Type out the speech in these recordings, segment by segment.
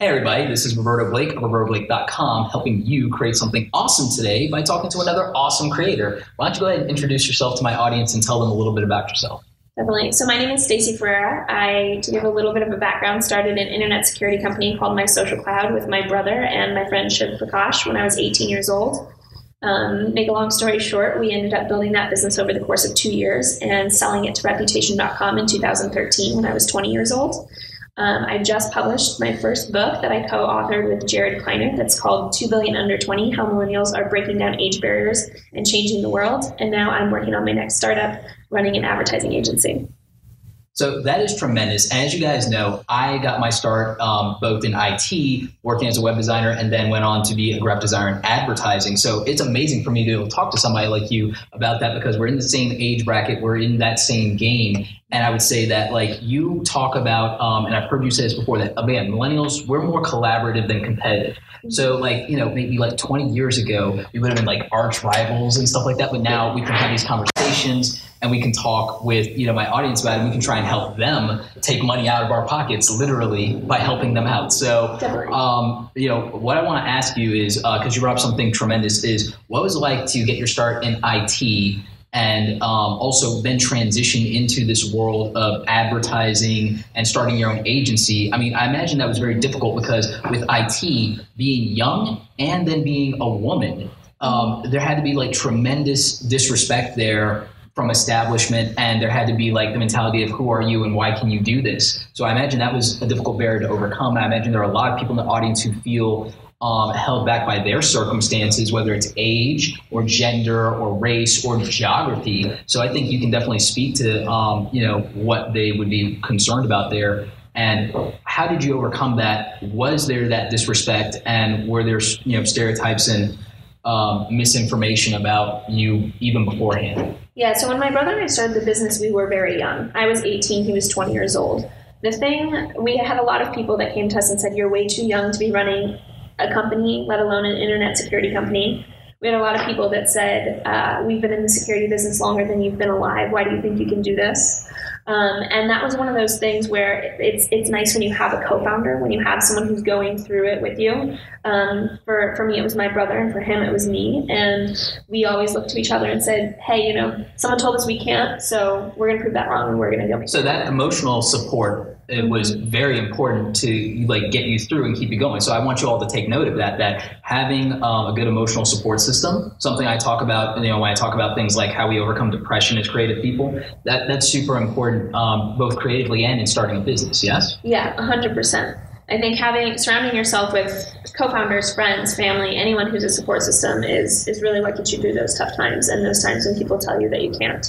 Hey everybody, this is Roberto Blake of robertoblake.com, helping you create something awesome today by talking to another awesome creator. Why don't you go ahead and introduce yourself to my audience and tell them a little bit about yourself? Definitely. So my name is Stacey Ferreira. To give a little bit of a background, started an internet security company called My Social Cloud with my brother and my friend Shiv Prakash when I was 18 years old. Make a long story short, we ended up building that business over the course of 2 years and selling it to reputation.com in 2013 when I was 20 years old. I just published my first book that I co-authored with Jared Kleinert that's called 2 Billion Under 20, How Millennials Are Breaking Down Age Barriers and Changing the World. And now I'm working on my next startup, running an advertising agency. So that is tremendous. As you guys know, I got my start both in IT, working as a web designer, and then went on to be a graphic designer in advertising. So it's amazing for me to be able to talk to somebody like you about that because we're in the same age bracket, we're in that same game. And I would say that like you talk about, and I've heard you say this before, that again, millennials, we're more collaborative than competitive. So like, you know, maybe like 20 years ago, we would have been like arch rivals and stuff like that. But now we can have these conversations and we can talk with, you know, my audience about it. And we can try and help them take money out of our pockets, literally, by helping them out. So, you know, what I want to ask you is, because you brought up something tremendous, is what was it like to get your start in IT and also then transition into this world of advertising and starting your own agency? I mean, I imagine that was very difficult because with IT, being young and then being a woman, there had to be like tremendous disrespect there from establishment, and there had to be like the mentality of who are you and why can you do this? So I imagine that was a difficult barrier to overcome. I imagine there are a lot of people in the audience who feel held back by their circumstances, whether it's age or gender or race or geography. So I think you can definitely speak to, you know, what they would be concerned about there. And how did you overcome that? Was there that disrespect, and were there, you know, stereotypes and misinformation about you even beforehand? Yeah, so when my brother and I started the business, we were very young. I was 18, he was 20 years old. We had a lot of people that came to us and said, you're way too young to be running a company, let alone an internet security company. We had a lot of people that said, we've been in the security business longer than you've been alive. Why do you think you can do this? And that was one of those things where it's nice when you have a co-founder, when you have someone who's going through it with you. For me, it was my brother, and for him, it was me. And we always looked to each other and said, hey, you know, someone told us we can't, so we're going to prove that wrong, and we're going to go. So that emotional support, it was very important to like get you through and keep you going. So I want you all to take note of that having a good emotional support system, something I talk about, you know, when I talk about things like how we overcome depression as creative people, that's super important, both creatively and in starting a business. Yes? Yeah, 100%. I think surrounding yourself with co-founders, friends, family, anyone who's a support system is really what gets you through those tough times and those times when people tell you that you can't.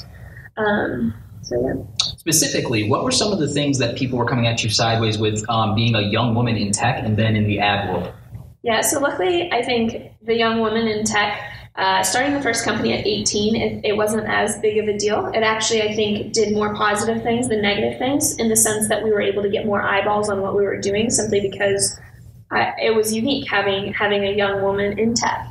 So yeah. Specifically, what were some of the things that people were coming at you sideways with being a young woman in tech and then in the ad world? Yeah, so luckily, I think the young woman in tech, starting the first company at 18, it wasn't as big of a deal. It actually, I think, did more positive things than negative things in the sense that we were able to get more eyeballs on what we were doing simply because it was unique having a young woman in tech.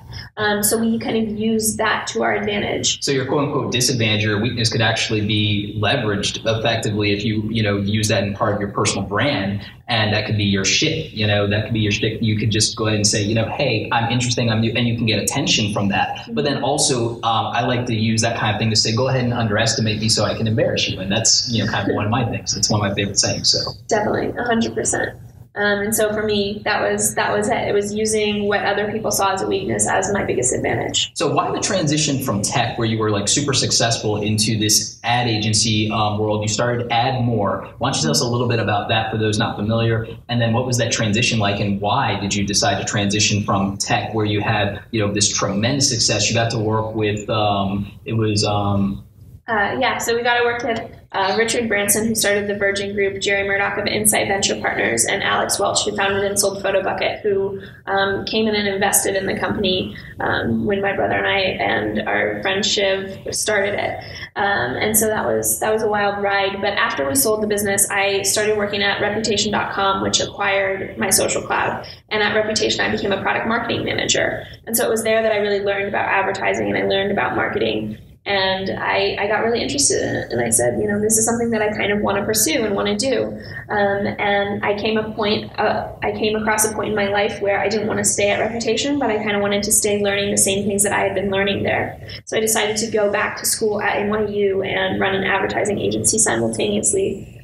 So we kind of used that to our advantage. So your quote unquote disadvantage or weakness could actually be leveraged effectively if you use that in part of your personal brand, and that could be your shtick. You know, that could be your shtick. You could just go ahead and say, you know, hey, I'm interesting, I'm new, and you can get attention from that. Mm-hmm. But then also, I like to use that kind of thing to say, go ahead and underestimate me so I can embarrass you, and that's, you know, kind of one of my things. It's one of my favorite sayings. So definitely, 100%. And so for me, that was it. It was using what other people saw as a weakness as my biggest advantage. So why the transition from tech, where you were like super successful, into this ad agency world? You started Ad More. Why don't you tell us a little bit about that for those not familiar? And then what was that transition like, and why did you decide to transition from tech, where you had, you know, this tremendous success? You got to work with so we got to work with Richard Branson, who started the Virgin Group, Jerry Murdoch of Insight Venture Partners, and Alex Welch, who founded and sold PhotoBucket, who came in and invested in the company when my brother and I and our friend Shiv started it. And so that was a wild ride. But after we sold the business, I started working at reputation.com, which acquired My Social Cloud. And at Reputation, I became a product marketing manager. And so it was there that I really learned about advertising and I learned about marketing. And I got really interested in it. And I said, this is something that I kind of want to pursue and want to do. And I came across a point in my life where I didn't want to stay at Reputation, but I kind of wanted to stay learning the same things that I had been learning there. So I decided to go back to school at NYU and run an advertising agency simultaneously,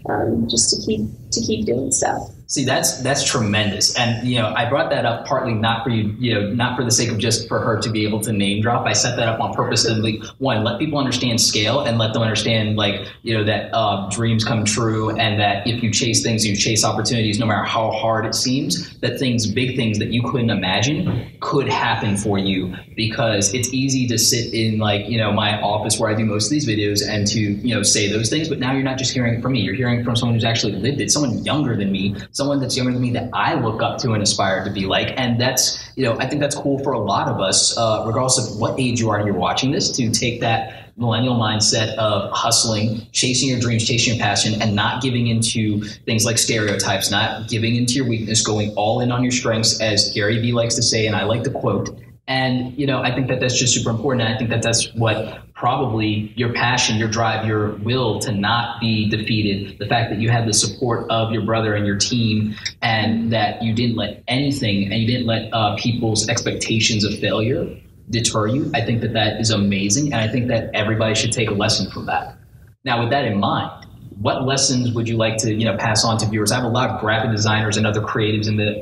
just to keep doing stuff. See, that's tremendous. And, I brought that up partly not for you, not for the sake of just for her to be able to name drop. I set that up on purpose to, let people understand scale and let them understand, that dreams come true, and that if you chase things, you chase opportunities, no matter how hard it seems, that big things that you couldn't imagine could happen for you. Because it's easy to sit in my office where I do most of these videos and to, say those things. But now you're not just hearing it from me. You're hearing it from someone who's actually lived it, someone younger than me, someone that's younger than me that I look up to and aspire to be like. And that's, I think that's cool for a lot of us, regardless of what age you are and you're watching this, to take that millennial mindset of hustling, chasing your dreams, chasing your passion, and not giving into things like stereotypes, not giving into your weakness, going all in on your strengths, as Gary Vee likes to say, and I like to quote. And, I think that that's just super important. And I think that that's what probably your passion, your drive, your will to not be defeated, the fact that you had the support of your brother and your team, and that you didn't let anything, and you didn't let people's expectations of failure deter you. I think that that is amazing. And I think that everybody should take a lesson from that. Now, with that in mind, what lessons would you like to, pass on to viewers? I have a lot of graphic designers and other creatives in the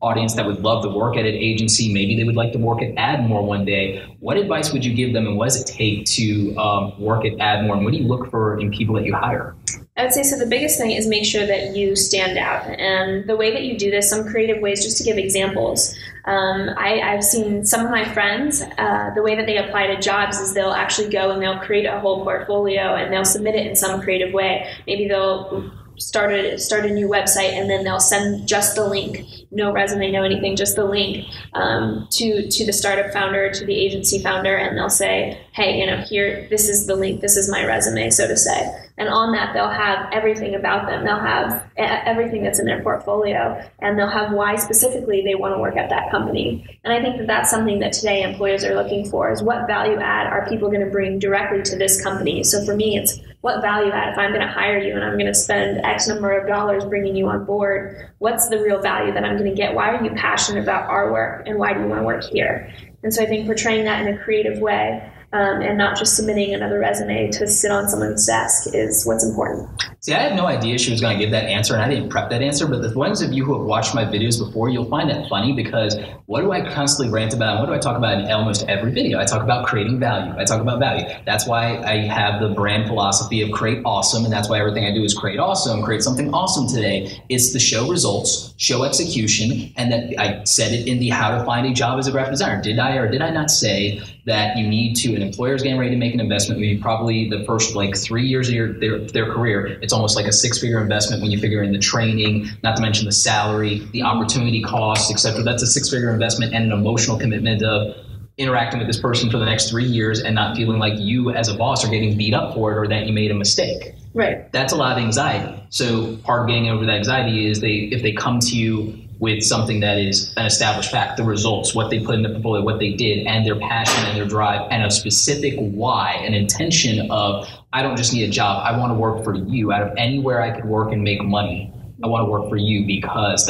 audience that would love to work at an agency. Maybe they would like to work at AdMore one day. What advice would you give them, and what does it take to work at AdMore, and what do you look for in people that you hire? I would say, so the biggest thing is make sure that you stand out. And the way that you do this, some creative ways, just to give examples. I've seen some of my friends, the way that they apply to jobs is they'll actually go and they'll create a whole portfolio and they'll submit it in some creative way. Maybe they'll start a new website and then they'll send just the link, no resume, no anything, just the link to the startup founder, to the agency founder, and they'll say, hey, here, this is the link, this is my resume, so to say. And on that, they'll have everything about them. They'll have everything that's in their portfolio, and they'll have why specifically they want to work at that company. And I think that that's something that today employers are looking for, is what value add are people going to bring directly to this company? So for me, it's what value add, if I'm going to hire you and I'm going to spend X number of dollars bringing you on board, what's the real value that I'm going to get? Why are you passionate about our work, and why do you want to work here? And so I think portraying that in a creative way, and not just submitting another resume to sit on someone's desk, is what's important. See, I had no idea she was going to give that answer, and I didn't prep that answer. But the ones of you who have watched my videos before, you'll find that funny, because what do I constantly rant about? And what do I talk about in almost every video? I talk about creating value. I talk about value. That's why I have the brand philosophy of create awesome, and that's why everything I do is create awesome, create something awesome today. It's the show results, show execution, and that I said it in the how to find a job as a graphic designer. Did I or did I not say that you need to, an employer's getting ready to make an investment, maybe probably the first 3 years of their career, it's almost like a 6-figure investment when you figure in the training, not to mention the salary, the opportunity costs, etc. That's a 6-figure investment and an emotional commitment of interacting with this person for the next 3 years and not feeling like you as a boss are getting beat up for it or that you made a mistake. Right. That's a lot of anxiety. So part of getting over that anxiety is if they come to you with something that is an established fact, the results, what they put in the portfolio, what they did, and their passion and their drive, and a specific why, an intention of, I don't just need a job, I want to work for you. Out of anywhere I could work and make money, I want to work for you because ...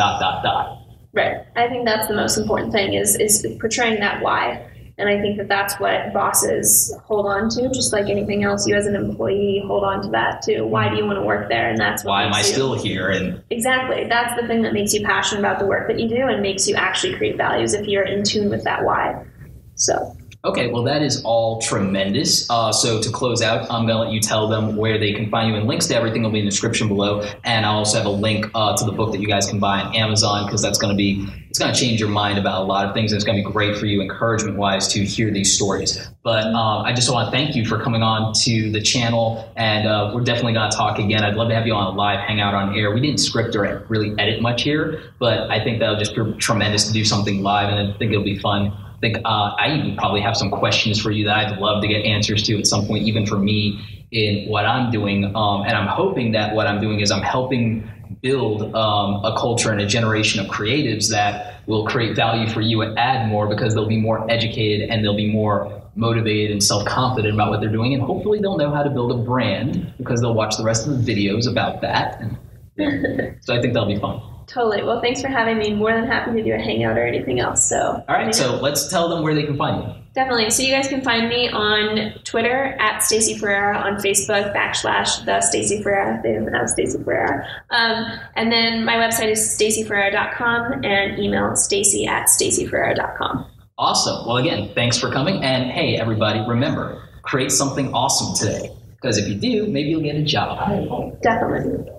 Right. I think that's the most important thing, is portraying that why. And I think that that's what bosses hold on to, just like anything else. You as an employee hold on to that too. Why do you want to work there? And that's what why am I still here? And exactly. That's the thing that makes you passionate about the work that you do and makes you actually create values if you're in tune with that why. So. Okay, well, that is all tremendous. So to close out, I'm going to let you tell them where they can find you, and links to everything will be in the description below. And I'll also have a link to the book that you guys can buy on Amazon, because it's going to change your mind about a lot of things. And it's going to be great for you encouragement-wise to hear these stories. But I just want to thank you for coming on to the channel, and we're definitely going to talk again. I'd love to have you on a live hangout on air. We didn't script or really edit much here, but I think that'll just be tremendous to do something live, and I think it'll be fun. I think I even probably have some questions for you that I'd love to get answers to at some point, even for me in what I'm doing. And I'm hoping that what I'm doing is I'm helping build a culture and a generation of creatives that will create value for you at AdMore, because they'll be more educated and they'll be more motivated and self-confident about what they're doing, and hopefully they'll know how to build a brand because they'll watch the rest of the videos about that. And, so I think that'll be fun. Totally. Well, thanks for having me. More than happy to do a hangout or anything else. So, all right. So let's tell them where they can find you. Definitely. So you guys can find me on Twitter at Stacey Ferreira, on Facebook / the Stacey Ferreira. They don't have Stacey Ferreira. And then my website is staceyferreira.com and email stacy@staceyferreira.com. Awesome. Well, again, thanks for coming. And hey, everybody, remember, create something awesome today. Because if you do, maybe you'll get a job. Definitely.